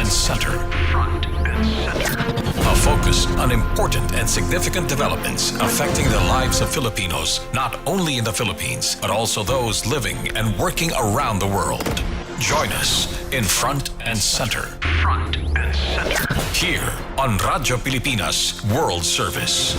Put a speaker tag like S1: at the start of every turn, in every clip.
S1: and Center. Front and Center. A focus on important and significant developments affecting the lives of Filipinos, not only in the Philippines, but also those living and working around the world. Join us in Front and Center. Front and Center. Here on Radyo Pilipinas World Service.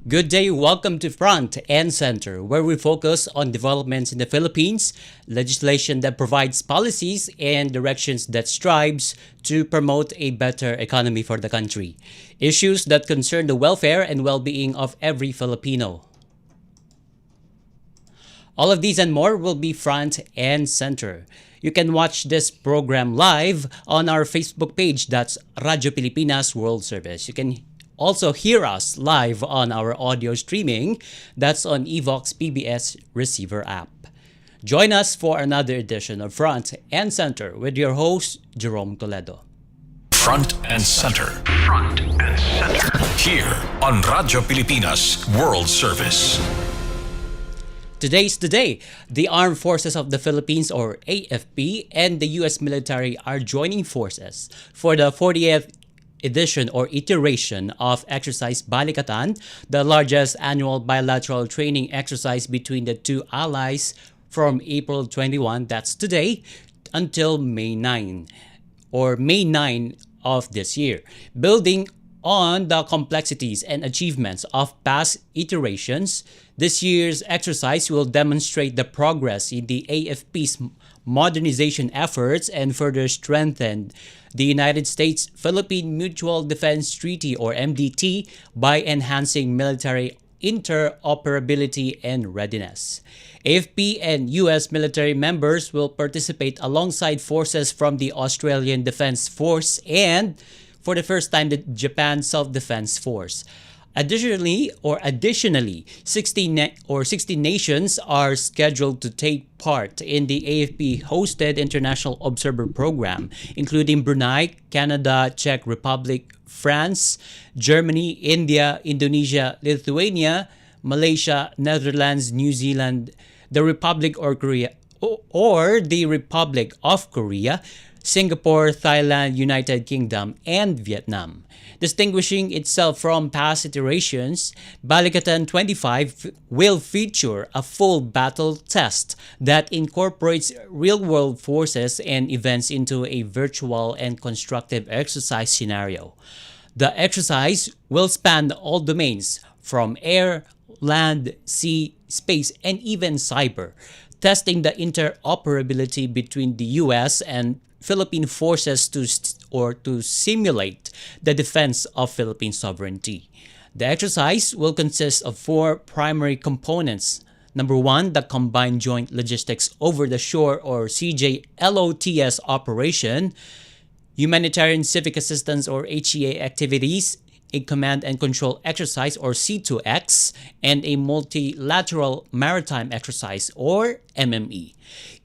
S2: Good day, welcome to Front and Center, where we focus on developments in the Philippines, legislation that provides policies, and directions that strives to promote a better economy for the country. Issues that concern the welfare and well-being of every Filipino. All of these and more will be Front and Center. You can watch this program live on our Facebook page, that's Radyo Pilipinas World Service. You can also hear us live on our audio streaming, that's on Evox PBS receiver app. Join us for another edition of Front and Center with your host, Jerome Toledo.
S1: Front and Center. Front and Center. Here on Radyo Pilipinas World Service.
S2: Today's the day. The Armed Forces of the Philippines, or AFP, and the U.S. military are joining forces for the 40th edition or iteration of Exercise Balikatan, the largest annual bilateral training exercise between the two allies from April 21, that's today, until May 9 of this year. Building on the complexities and achievements of past iterations, this year's exercise will demonstrate the progress in the AFP's modernization efforts and further strengthen the United States-Philippine Mutual Defense Treaty, or MDT, by enhancing military interoperability and readiness. AFP and U.S. military members will participate alongside forces from the Australian Defence Force and, for the first time, the Japan Self-Defense Force. Additionally, 60 nations are scheduled to take part in the AFP-hosted International Observer Program, including Brunei, Canada, Czech Republic, France, Germany, India, Indonesia, Lithuania, Malaysia, Netherlands, New Zealand, the Republic of Korea, Singapore, Thailand, United Kingdom, and Vietnam. Distinguishing itself from past iterations, Balikatan 25 will feature a full battle test that incorporates real-world forces and events into a virtual and constructive exercise scenario. The exercise will span all domains from air, land, sea, space, and even cyber, testing the interoperability between the U.S. and Philippine forces to simulate the defense of Philippine sovereignty. The exercise will consist of four primary components. Number one, the Combined Joint Logistics Over the Shore, or CJLOTS operation, humanitarian civic assistance, or HCA activities, a command and control exercise, or C2X, and a multilateral maritime exercise, or MME.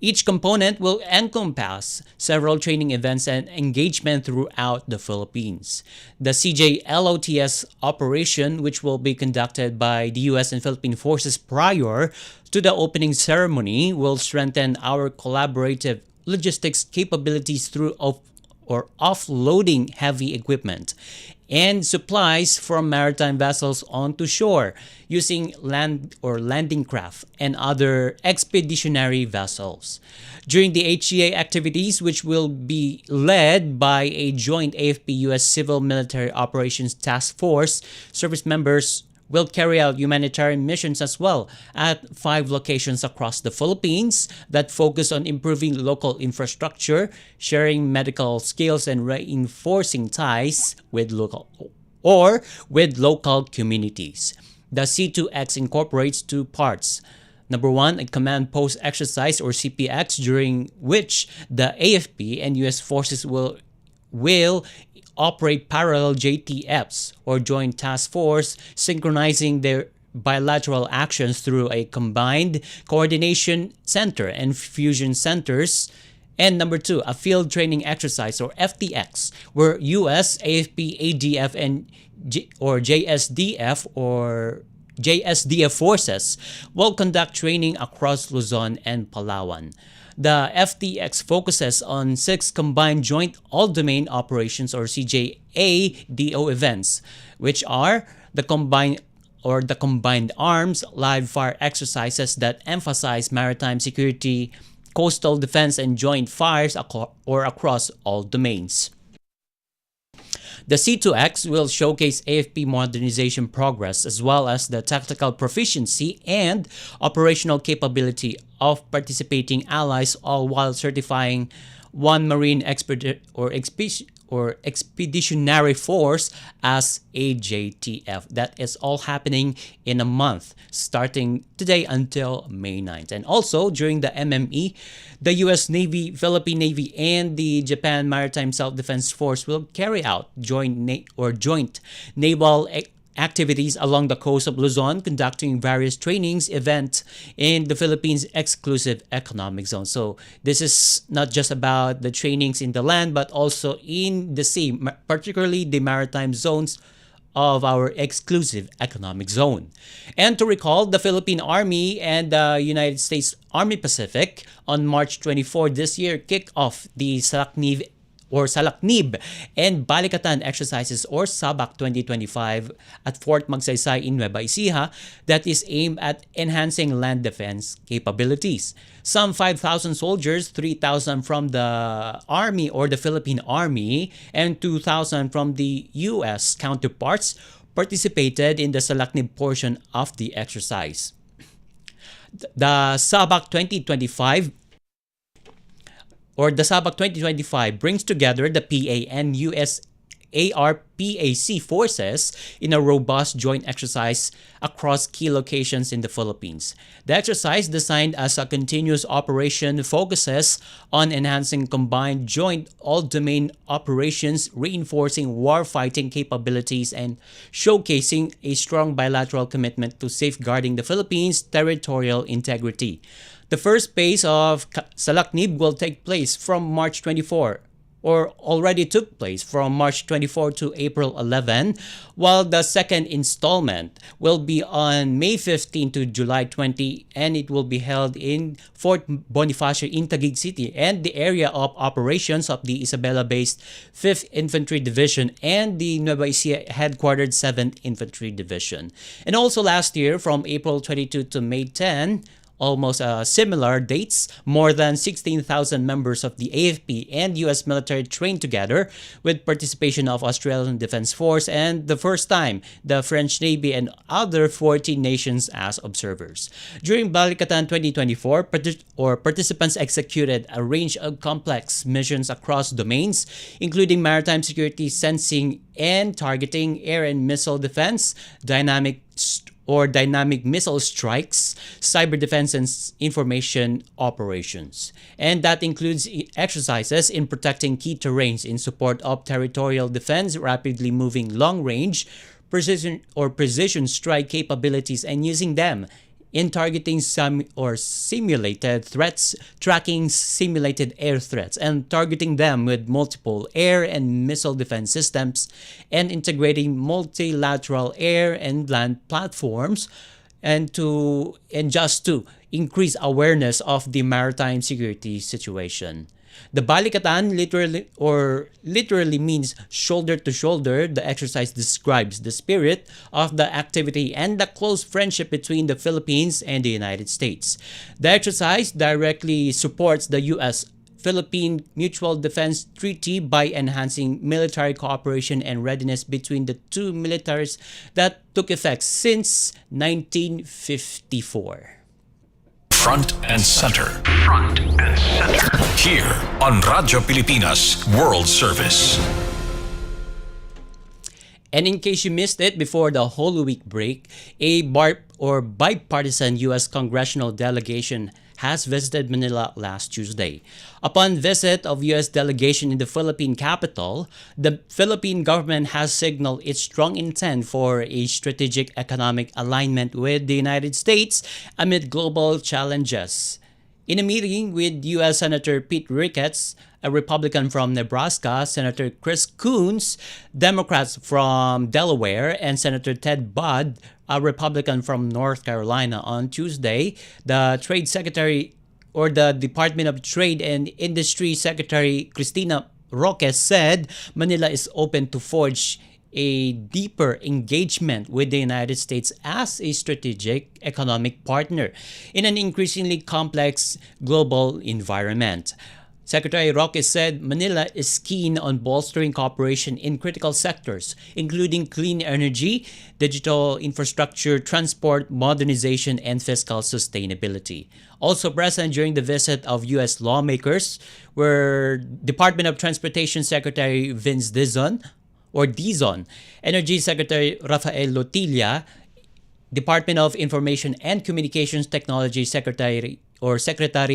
S2: Each component will encompass several training events and engagement throughout the Philippines. The CJLOTS operation, which will be conducted by the U.S. and Philippine forces prior to the opening ceremony, will strengthen our collaborative logistics capabilities through offloading heavy equipment and supplies from maritime vessels onto shore using landing craft and other expeditionary vessels. During the HCA activities, which will be led by a joint AFP-US Civil Military Operations Task Force, service members will carry out humanitarian missions as well at 5 locations across the Philippines that focus on improving local infrastructure, sharing medical skills, and reinforcing ties with local communities. The C2X incorporates 2 parts. Number 1, a command post exercise, or CPX, during which the AFP and U.S. forces will operate parallel JTFs, or Joint Task Force, synchronizing their bilateral actions through a combined coordination center and fusion centers. And number 2, a field training exercise, or FTX, where US, AFP, ADF, and JSDF, or JSDF forces will conduct training across Luzon and Palawan. The FTX focuses on 6 combined joint all-domain operations or CJADO events, which are the combined arms live fire exercises that emphasize maritime security, coastal defense, and joint fires across all domains. The C2X will showcase AFP modernization progress as well as the tactical proficiency and operational capability of participating allies, all while certifying one Marine Expeditionary Force as AJTF. That is all happening in a month, starting today until May 9th. And also, during the MME, the U.S. Navy, Philippine Navy, and the Japan Maritime Self-Defense Force will carry out joint naval activities along the coast of Luzon, conducting various trainings events in the Philippines' exclusive economic zone. So this is not just about the trainings in the land, but also in the sea, particularly the maritime zones of our exclusive economic zone. And to recall, the Philippine Army and the United States Army Pacific on March 24 this year kicked off the Salaknib and Balikatan exercises or SABAC 2025 at Fort Magsaysay in Nueva Ecija that is aimed at enhancing land defense capabilities. Some 5,000 soldiers, 3,000 from the Army or the Philippine Army and 2,000 from the U.S. counterparts participated in the Salaknib portion of the exercise. The SABAC 2025 brings together the PA and US ARPAC forces in a robust joint exercise across key locations in the Philippines. The exercise, designed as a continuous operation, focuses on enhancing combined joint all-domain operations, reinforcing war-fighting capabilities, and showcasing a strong bilateral commitment to safeguarding the Philippines' territorial integrity. The first phase of Salaknib will take place from March 24, or already took place from March 24 to April 11, while the second installment will be on May 15 to July 20, and it will be held in Fort Bonifacio in Taguig City and the area of operations of the Isabela-based 5th Infantry Division and the Nueva Ecija headquartered 7th Infantry Division. And also last year, from April 22 to May 10, almost similar dates, more than 16,000 members of the AFP and U.S. military trained together with participation of Australian Defense Force and the first time the French Navy and other 14 nations as observers. During Balikatan 2024, participants executed a range of complex missions across domains, including maritime security, sensing and targeting, air and missile defense, dynamic missile strikes, cyber defense, and information operations. And that includes exercises in protecting key terrains in support of territorial defense, rapidly moving long-range, precision strike capabilities, and using them in targeting simulated threats, tracking simulated air threats, and targeting them with multiple air and missile defense systems, and integrating multilateral air and land platforms, and just to increase awareness of the maritime security situation. The Balikatan literally means shoulder to shoulder. The exercise describes the spirit of the activity and the close friendship between the Philippines and the United States. The exercise directly supports the U.S.-Philippine Mutual Defense Treaty by enhancing military cooperation and readiness between the two militaries that took effect since 1954.
S1: Front and center. Front and center. Here on Radyo Pilipinas World Service.
S2: And in case you missed it before the Holy Week break, a bipartisan U.S. congressional delegation has visited Manila last Tuesday. Upon visit of U.S. delegation in the Philippine capital, the Philippine government has signaled its strong intent for a strategic economic alignment with the United States amid global challenges. In a meeting with U.S. Senator Pete Ricketts, a Republican from Nebraska, Senator Chris Coons, Democrats from Delaware, and Senator Ted Budd, a Republican from North Carolina. On Tuesday, the Trade Secretary or the Department of Trade and Industry Secretary Cristina Roque said Manila is open to forge a deeper engagement with the United States as a strategic economic partner in an increasingly complex global environment. Secretary Roque said Manila is keen on bolstering cooperation in critical sectors, including clean energy, digital infrastructure, transport, modernization, and fiscal sustainability. Also present during the visit of U.S. lawmakers were Department of Transportation Secretary Vince Dizon, Energy Secretary Rafael Lotilla, Department of Information and Communications Technology Secretary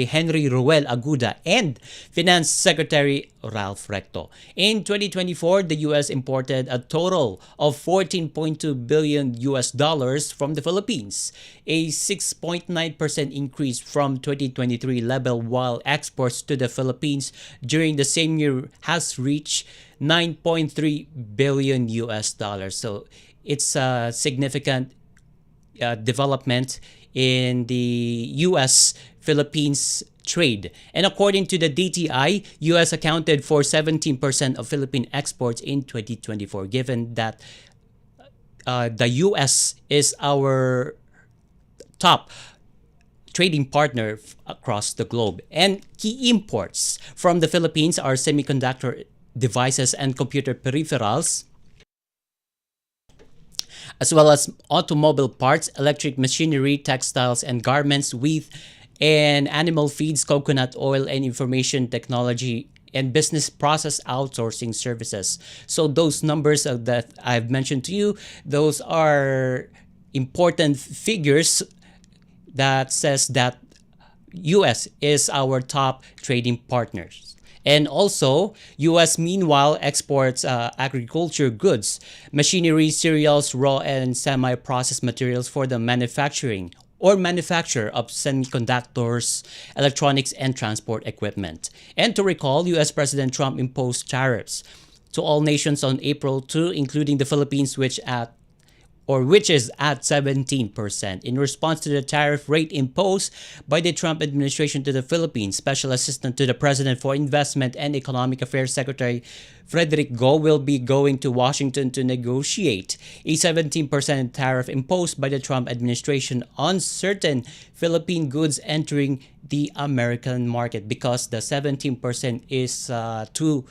S2: Henry Ruel Aguda, and Finance Secretary Ralph Recto. In 2024, the US imported a total of $14.2 billion from the Philippines, a 6.9% increase from 2023 level, while exports to the Philippines during the same year has reached $9.3 billion. So it's a significant development in the U.S.-Philippines trade. And according to the DTI, U.S. accounted for 17% of Philippine exports in 2024, given that the U.S. is our top trading partner across the globe. And key imports from the Philippines are semiconductor devices and computer peripherals, as well as automobile parts, electric machinery, textiles and garments, wheat and animal feeds, coconut oil, and information technology and business process outsourcing services. So those numbers that I've mentioned to you, those are important figures that says that US is our top trading partners. And also, U.S. meanwhile exports agriculture goods, machinery, cereals, raw and semi-processed materials for the manufacture of semiconductors, electronics, and transport equipment. And to recall, U.S. President Trump imposed tariffs to all nations on April 2, including the Philippines, which is at 17%. In response to the tariff rate imposed by the Trump administration to the Philippines, Special Assistant to the President for Investment and Economic Affairs Secretary Frederick Go will be going to Washington to negotiate a 17% tariff imposed by the Trump administration on certain Philippine goods entering the American market, because the 17% is too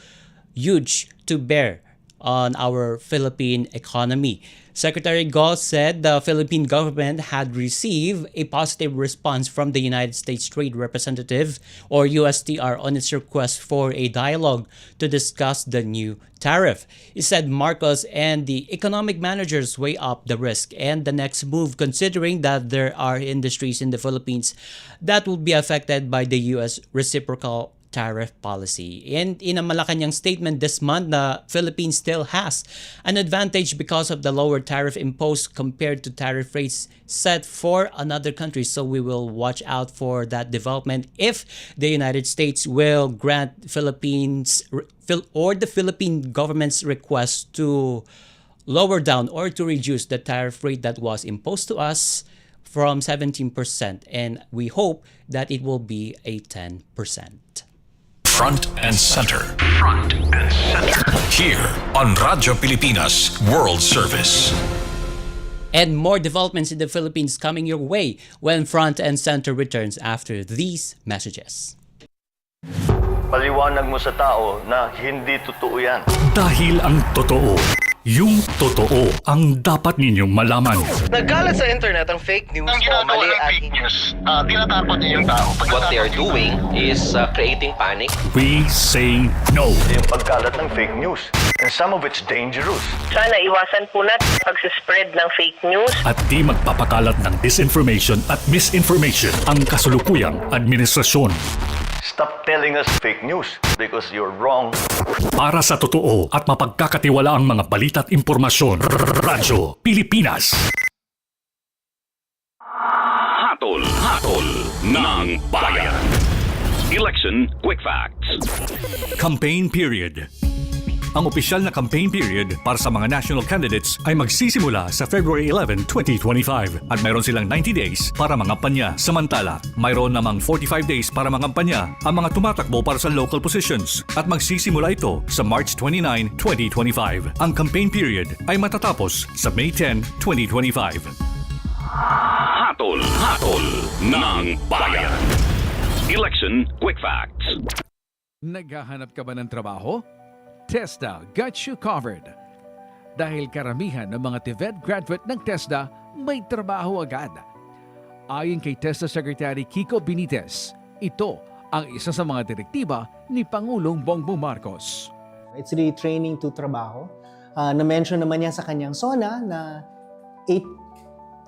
S2: huge to bear on our Philippine economy. Secretary Go said the Philippine government had received a positive response from the United States Trade Representative, or USTR, on its request for a dialogue to discuss the new tariff. He said Marcos and the economic managers weigh up the risk and the next move, considering that there are industries in the Philippines that will be affected by the U.S. reciprocal tariff policy. And in a Malacanang statement this month, the Philippines still has an advantage because of the lower tariff imposed compared to tariff rates set for another countries. So we will watch out for that development if the United States will grant Philippines or the Philippine government's request to lower down or to reduce the tariff rate that was imposed to us from 17%. And we hope that it will be a 10%.
S1: Front and center. Front and center. Here on Radyo Pilipinas World Service.
S2: And more developments in the Philippines coming your way when Front and Center returns after these messages.
S3: Paliwanag mo sa tao na hindi totoo yan.
S4: Dahil ang totoo, yung totoo ang dapat ninyong malaman.
S5: Nagkalat sa internet ang fake news
S6: Ang
S5: o
S6: ginagawa
S5: mali
S6: ng
S5: at
S6: fake news, tinatapon niyo yung tao.
S7: What they are doing is creating panic.
S4: We say no.
S3: Yung pagkalat ng fake news. And some of it's dangerous.
S8: Sana iwasan po natin pag-spread ng fake news.
S4: At di magpapakalat ng disinformation at misinformation ang kasulukuyang administrasyon.
S3: Stop telling us fake news because you're wrong.
S4: Para sa totoo at mapagkakatiwalaang mga balita at impormasyon, Radyo Pilipinas.
S9: Hatol ng bayan. Election Quick Facts.
S4: Campaign period. Ang opisyal na campaign period para sa mga national candidates ay magsisimula sa February 11, 2025 at mayroon silang 90 days para mangampanya. Samantala, mayroon namang 45 days para mangampanya ang mga tumatakbo para sa local positions at magsisimula ito sa March 29, 2025. Ang campaign period ay matatapos sa May 10, 2025.
S9: Hatol ng bayan. Election Quick Facts.
S10: Naghahanap ka ba ng trabaho? TESDA got you covered. Dahil karamihan ng mga TVET graduate ng TESDA may trabaho agad. Ayon kay TESDA Secretary Kiko Benitez, ito ang isa sa mga direktiba ni Pangulong Bongbong Marcos.
S11: It's really training to trabaho. Na-mention naman niya sa kanyang SONA na 8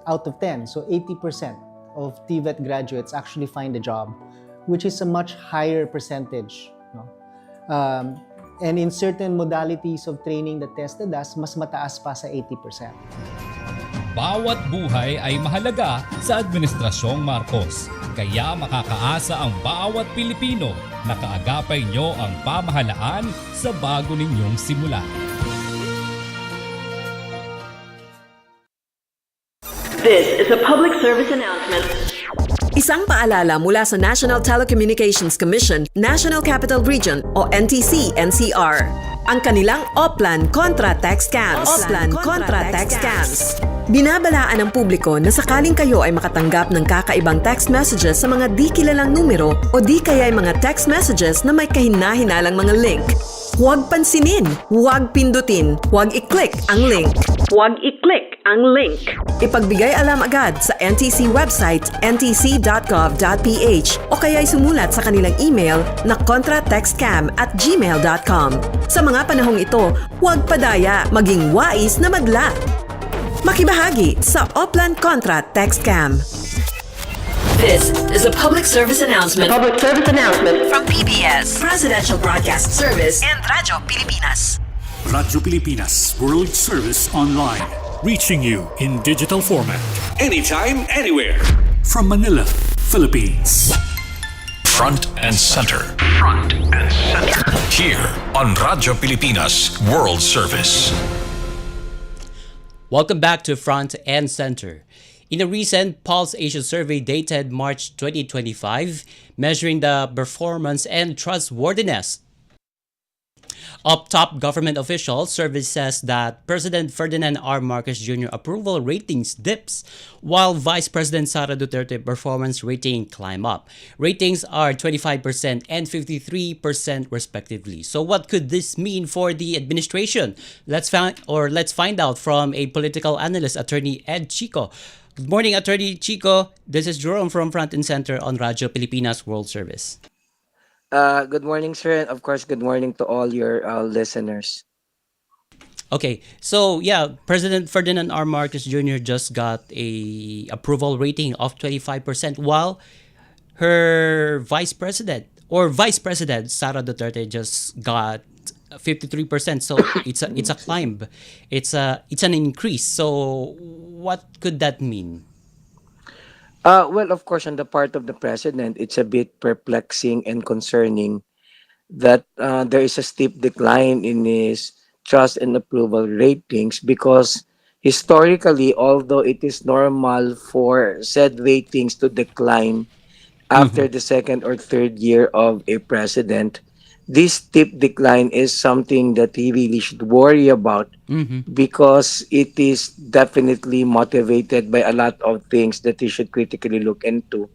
S11: out of 10, so 80% of TVET graduates actually find a job, which is a much higher percentage. No? And in certain modalities of training that TESDA does, mas mataas pa sa 80%.
S12: Bawat buhay ay mahalaga sa Administrasyong Marcos. Kaya makakaasa ang bawat Pilipino na kaagapay nyo ang pamahalaan sa bago ninyong simula.
S8: This is a public service announcement.
S13: Isang paalala mula sa National Telecommunications Commission, National Capital Region o NTC-NCR. Ang kanilang Oplan Contra Text Scams. Binabalaan ng publiko na sakaling kayo ay makatanggap ng kakaibang text messages sa mga di kilalang numero o di kaya ay mga text messages na may kahina-hinalang mga link. Huwag pansinin, huwag pindutin, huwag i-click ang link. Ipagbigay alam agad sa NTC website ntc.gov.ph o kaya'y sumulat sa kanilang email na contratextcam@gmail.com. Sa mga panahong ito, huwag padaya, maging wais na madla. Makibahagi sa Oplan Contra Text Scam.
S14: This is a public service announcement.
S13: From PBS, Presidential Broadcast Service, and Radyo Pilipinas.
S4: Radyo Pilipinas World Service Online. Reaching you in digital format.
S9: Anytime, anywhere.
S4: From Manila, Philippines.
S1: Front and center. Here on Radyo Pilipinas World Service.
S2: Welcome back to Front and Center. In a recent Pulse Asia survey dated March 2025, measuring the performance and trustworthiness of top government officials, survey says that President Ferdinand R. Marcos Jr. approval ratings dips, while Vice President Sara Duterte performance rating climb up. Ratings are 25% and 53% respectively. So what could this mean for the administration? Let's find out from a political analyst, Attorney Ed Chico. Good morning, Attorney Chico. This is Jerome from Front and Center on Radyo Pilipinas World Service.
S15: Good morning, sir, and of course, good morning to all your listeners.
S2: Okay, so yeah, President Ferdinand R. Marcos Jr. just got a approval rating of 25%, while her Vice President Sara Duterte just got 53%. So it's a climb, it's an increase. So what could that mean?
S15: Well, of course, on the part of the president, it's a bit perplexing and concerning that there is a steep decline in his trust and approval ratings, because historically, although it is normal for said ratings to decline after the second or third year of a president, this steep decline is something that he really should worry about, because it is definitely motivated by a lot of things that he should critically look into.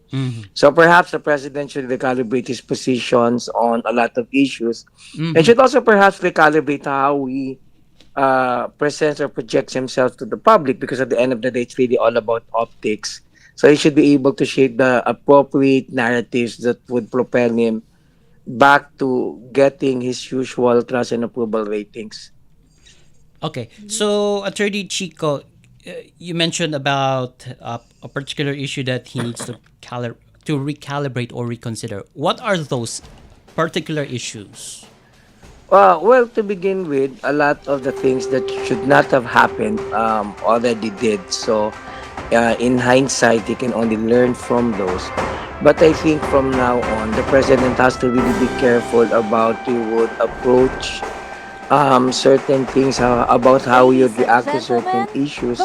S15: So perhaps the president should recalibrate his positions on a lot of issues, and should also perhaps recalibrate how he presents or projects himself to the public, because at the end of the day, it's really all about optics. So he should be able to shape the appropriate narratives that would propel him back to getting his usual trust and approval ratings.
S2: Okay, so Attorney Chico, you mentioned about a particular issue that he needs to recalibrate or reconsider. What are those particular issues?
S15: Well, to begin with, a lot of the things that should not have happened already did. So, in hindsight, you can only learn from those. But I think from now on, the president has to really be careful about he would approach certain things about how you'd react to certain issues.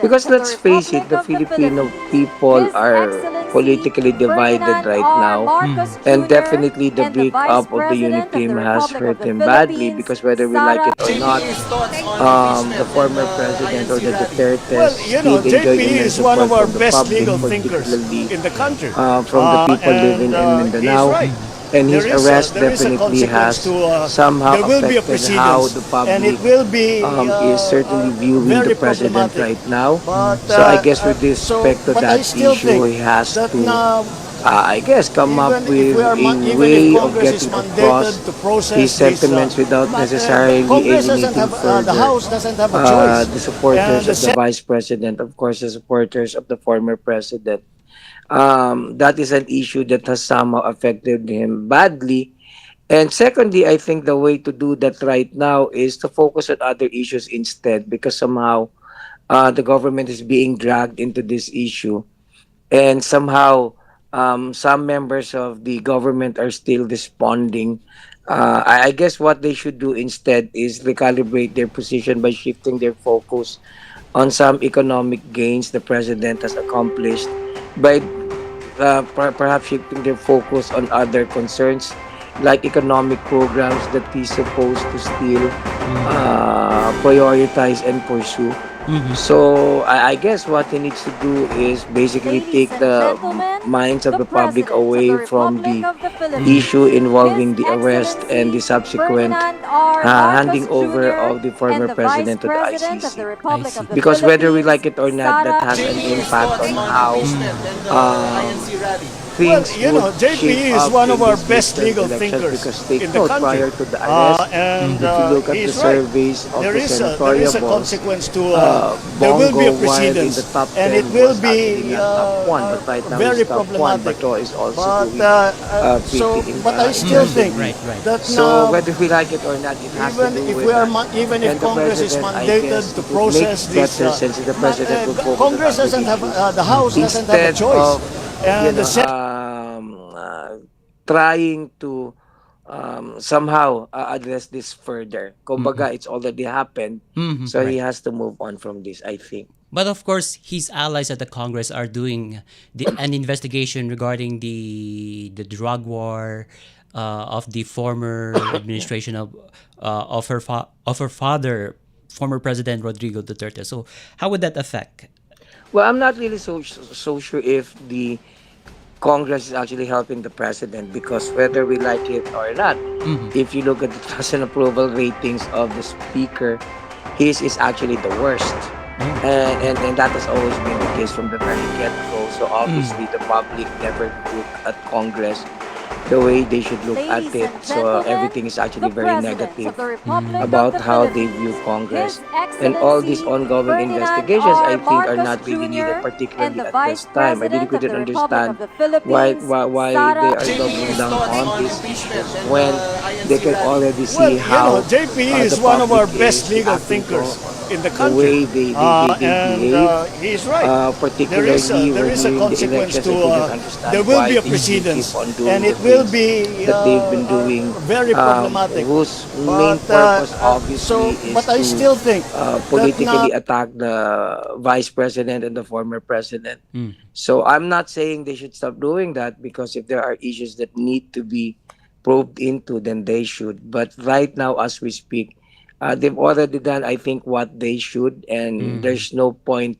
S15: Because let's face it, the Filipino people are politically divided right now. And definitely the breakup of the unit team has hurt them badly because whether we like it or not, the former president or the Dutertes still enjoy
S16: JP
S15: immense
S16: is one
S15: support
S16: of our
S15: from the
S16: best
S15: public,
S16: legal thinkers
S15: particularly
S16: in the country.
S15: from the people living in
S16: He's
S15: Mindanao.
S16: right.
S15: And his arrest
S16: There is a
S15: definitely
S16: consequence
S15: has
S16: to,
S15: somehow
S16: there will be a
S15: affected how
S16: precedence,
S15: the
S16: and it
S15: public
S16: will be
S15: is certainly viewing the
S16: very
S15: president
S16: problematic.
S15: right now.
S16: But,
S15: So I guess with respect to
S16: but I
S15: that
S16: still
S15: issue,
S16: think
S15: he has
S16: that
S15: to,
S16: now,
S15: I guess, come up with a
S16: even if
S15: way of
S16: Congress is
S15: getting
S16: mandated
S15: across
S16: to
S15: his
S16: process this,
S15: sentiments without necessarily
S16: Congress doesn't
S15: alienating
S16: have, the
S15: further
S16: House doesn't have a choice,
S15: the
S16: and
S15: supporters
S16: the
S15: of the vice president, of course, the supporters of the former president. That is an issue that has somehow affected him badly. And secondly, I think the way to do that right now is to focus on other issues instead, because somehow the government is being dragged into this issue, and somehow some members of the government are still responding. I guess what they should do instead is recalibrate their position by shifting their focus on some economic gains the president has accomplished by perhaps shifting their focus on other concerns like economic programs that he's supposed to still prioritize and pursue. So I guess what he needs to do is basically take the minds of the public away from the issue involving the arrest and the subsequent handing over of the former president to the ICC. Because whether we like it or not, that has an impact on how things would
S16: JP
S15: shape
S16: is
S15: up
S16: one
S15: in
S16: of our
S15: these
S16: best
S15: midterm
S16: legal
S15: elections.
S16: thinkers
S15: Because take
S16: in the
S15: note,
S16: country.
S15: prior to the arrest,
S16: And
S15: if you look at the
S16: he's right.
S15: surveys of
S16: There
S15: the
S16: is a
S15: senatorial
S16: consequence to, there will
S15: Bongo,
S16: be a
S15: while in
S16: precedence,
S15: the top 10
S16: and it will
S15: was actually
S16: be
S15: not top 1, but right now
S16: very
S15: he's top 1.
S16: problematic.
S15: Bato is also
S16: But
S15: doing
S16: but I still think
S15: impressively.
S16: that
S15: So
S16: now,
S15: whether we like it or not, it has to
S16: even
S15: do
S16: if
S15: with
S16: we are
S15: that.
S16: even if
S15: And the
S16: Congress is
S15: president, I
S16: mandated
S15: guess,
S16: to
S15: it would make
S16: process this,
S15: better sense if the president would focus on
S16: Congress
S15: other
S16: doesn't have
S15: issues
S16: the House doesn't have a
S15: instead
S16: choice,
S15: of
S16: and the
S15: trying to somehow address this further. Kumbaga, it's already happened, so he has to move on from this, I think.
S2: But of course, his allies at the Congress are doing an investigation regarding the drug war of the former administration of her father, former President Rodrigo Duterte. So how would that affect?
S15: Well, I'm not really so sure if the Congress is actually helping the president, because whether we like it or not, if you look at the trust and approval ratings of the speaker, his is actually the worst. And that has always been the case from the very get-go. So obviously the public never look at Congress the way they should look at it. So everything is actually very negative about how they view Congress. And all these ongoing investigations, I think, are not really needed, particularly at this time. I really couldn't understand why they are doubling down on these issues when they can already see how
S16: JP is
S15: the
S16: one of our
S15: public
S16: best
S15: is
S16: legal
S15: reacting
S16: thinkers in the
S15: the
S16: country.
S15: way they behave.
S16: He's right.
S15: Particularly
S16: There is a
S15: when the
S16: consequence
S15: elections,
S16: to,
S15: I couldn't understand
S16: there will
S15: why
S16: be a
S15: they keep
S16: precedence,
S15: on doing
S16: and
S15: the
S16: it will
S15: things
S16: be
S15: that they've been doing,
S16: very problematic.
S15: whose main purpose obviously is
S16: but I
S15: to
S16: still think
S15: politically attack the vice president and the former president. So I'm not saying they should stop doing that, because if there are issues that need to be probed into, then they should. But right now, as we speak, they've already done, I think, what they should, and there's no point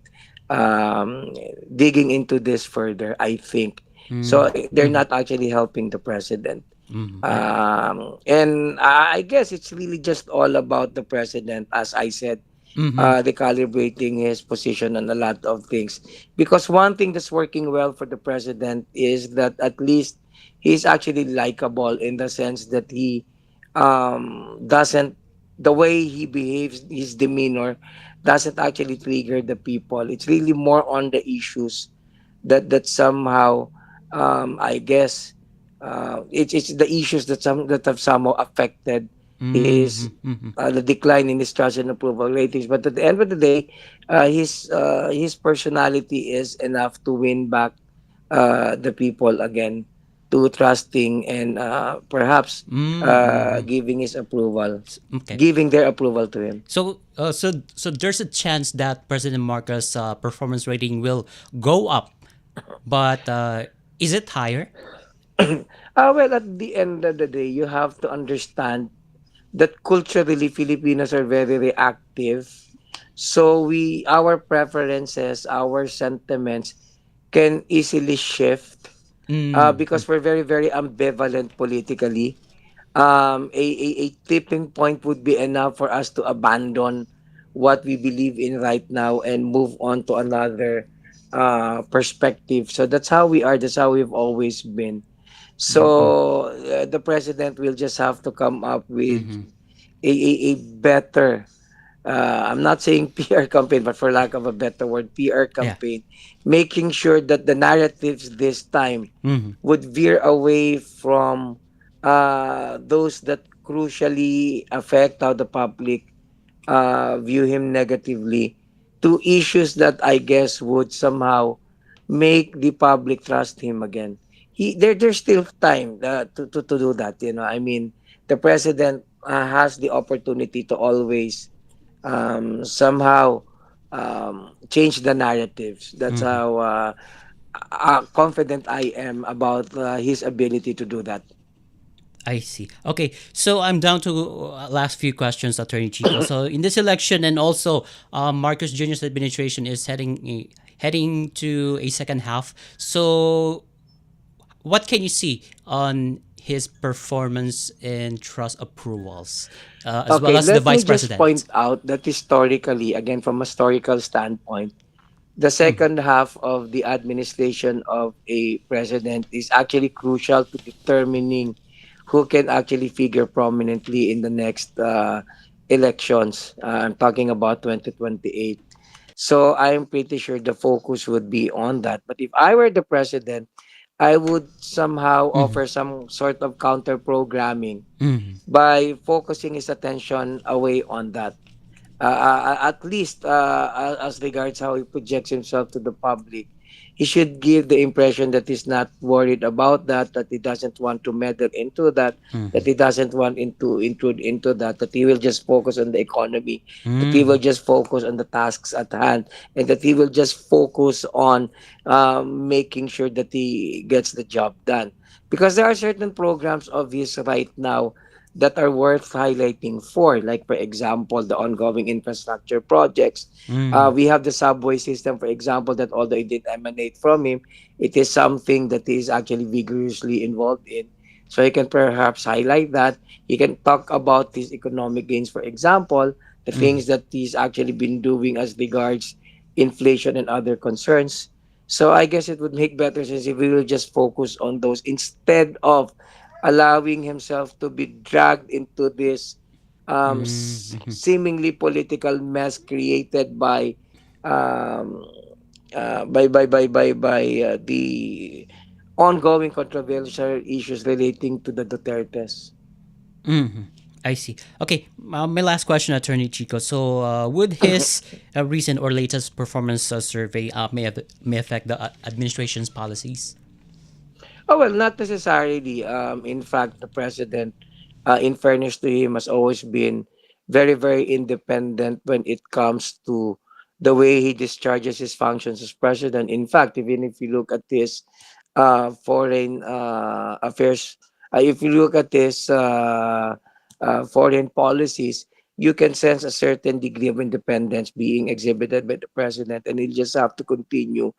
S15: digging into this further, I think. So they're not actually helping the president. And I guess it's really just all about the president, as I said, recalibrating his position on a lot of things. Because one thing that's working well for the president is that at least he's actually likable, in the sense that he doesn't, the way he behaves, his demeanor doesn't actually trigger the people. It's really more on the issues that somehow, I guess, it's the issues that have somehow affected his the decline in his trust and approval ratings. But at the end of the day, his personality is enough to win back the people again. to trusting and perhaps
S2: Mm-hmm.
S15: giving his approval,
S2: Okay.
S15: giving their approval to him.
S2: So there's a chance that President Marcos' performance rating will go up, but is it higher?
S15: Well, at the end of the day, you have to understand that culturally Filipinos are very reactive. So our preferences, our sentiments can easily shift
S2: Mm-hmm.
S15: because we're very, very ambivalent politically. A tipping point would be enough for us to abandon what we believe in right now and move on to another perspective. So that's how we are. That's how we've always been. So the president will just have to come up with
S2: Mm-hmm.
S15: a better, I'm not saying PR campaign, but for lack of a better word, PR
S2: Yeah.
S15: campaign, making sure that the narratives this time
S2: Mm-hmm.
S15: would veer away from those that crucially affect how the public view him negatively to issues that I guess would somehow make the public trust him again. There's still time to do that. I mean, the president has the opportunity to always somehow change the narratives. That's
S2: Mm-hmm.
S15: how confident I am about his ability to do that.
S2: I see. Okay, so I'm down to last few questions, Attorney Chico. So in this election, and also Marcos Jr.'s administration is heading to a second half. So what can you see on his performance and trust approvals, as well
S15: Okay,
S2: as the
S15: let me
S2: vice
S15: just
S2: president?
S15: point out that historically, again, from a historical standpoint, the
S2: Mm-hmm.
S15: second half of the administration of a president is actually crucial to determining who can actually figure prominently in the next elections. I'm talking about 2028. So I'm pretty sure the focus would be on that. But if I were the president, I would somehow
S2: Mm-hmm.
S15: offer some sort of counter programming
S2: Mm-hmm.
S15: by focusing his attention away on that. At least as regards how he projects himself to the public, he should give the impression that he's not worried about that, that he doesn't want to meddle into that, that
S2: Mm-hmm.
S15: he doesn't want into intrude into that, that he will just focus on the economy, that he will
S2: Mm-hmm.
S15: just focus on the tasks at hand, and that he will just focus on making sure that he gets the job done. Because there are certain programs of his right now that are worth highlighting for, like for example, the ongoing infrastructure projects.
S2: Mm-hmm.
S15: We have the subway system, for example, that although it did emanate from him, it is something that he is actually vigorously involved in. So he can perhaps highlight that. He can talk about these economic gains, for example, the
S2: Mm-hmm.
S15: things that he's actually been doing as regards inflation and other concerns. So I guess it would make better sense if we will just focus on those instead of allowing himself to be dragged into this
S2: Mm-hmm.
S15: seemingly political mess created um, by the ongoing controversial issues relating to the Dutertes.
S2: Mm-hmm. I see. Okay, my last question, Attorney Chico. So, would his recent or latest performance survey may affect the administration's policies?
S15: Oh, well, not necessarily. In fact, the president, in fairness to him, has always been very, very independent when it comes to the way he discharges his functions as president. In fact, even if you look at his foreign affairs, if you look at his foreign policies, you can sense a certain degree of independence being exhibited by the president, and he'll just have to continue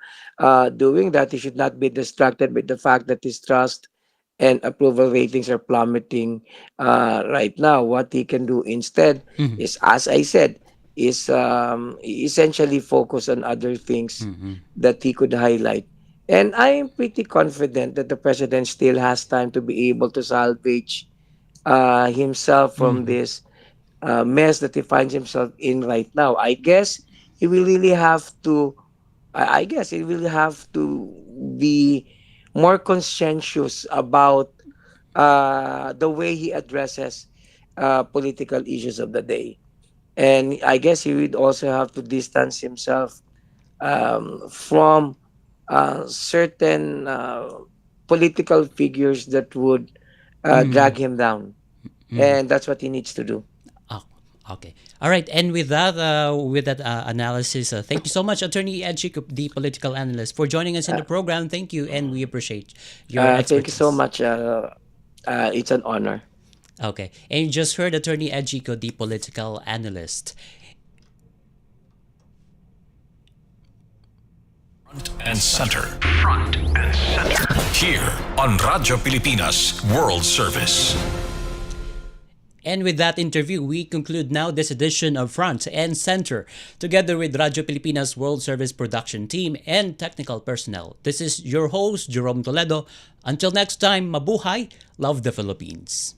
S15: doing that. He should not be distracted by the fact that his trust and approval ratings are plummeting right now. What he can do instead
S2: Mm-hmm.
S15: is, as I said, is essentially focus on other things
S2: Mm-hmm.
S15: that he could highlight. And I am pretty confident that the president still has time to be able to salvage himself from
S2: Mm-hmm.
S15: this mess that he finds himself in right now. I guess he will really have to I guess it will have to be more conscientious about the way he addresses political issues of the day. And I guess he would also have to distance himself from certain political figures that would drag him down. And that's what he needs to do.
S2: Oh, okay. All right. And with that analysis, thank you so much, Attorney Ed Chico, the political analyst, for joining us in the program. Thank you, and we appreciate your expertise.
S15: Thank you so much. It's an honor.
S2: Okay. And you just heard Attorney Ed Chico, the political analyst.
S1: Front and center. Front and center. Here on Radyo Pilipinas World Service.
S2: And with that interview, we conclude now this edition of Front and Center, together with Radyo Pilipinas World Service production team and technical personnel. This is your host, Jerome Toledo. Until next time, mabuhay, love the Philippines.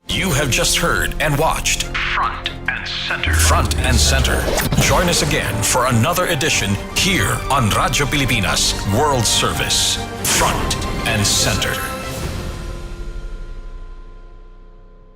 S1: You have just heard and watched Front and Center. Front and Center. Join us again for another edition here on Radyo Pilipinas World Service. Front and Center.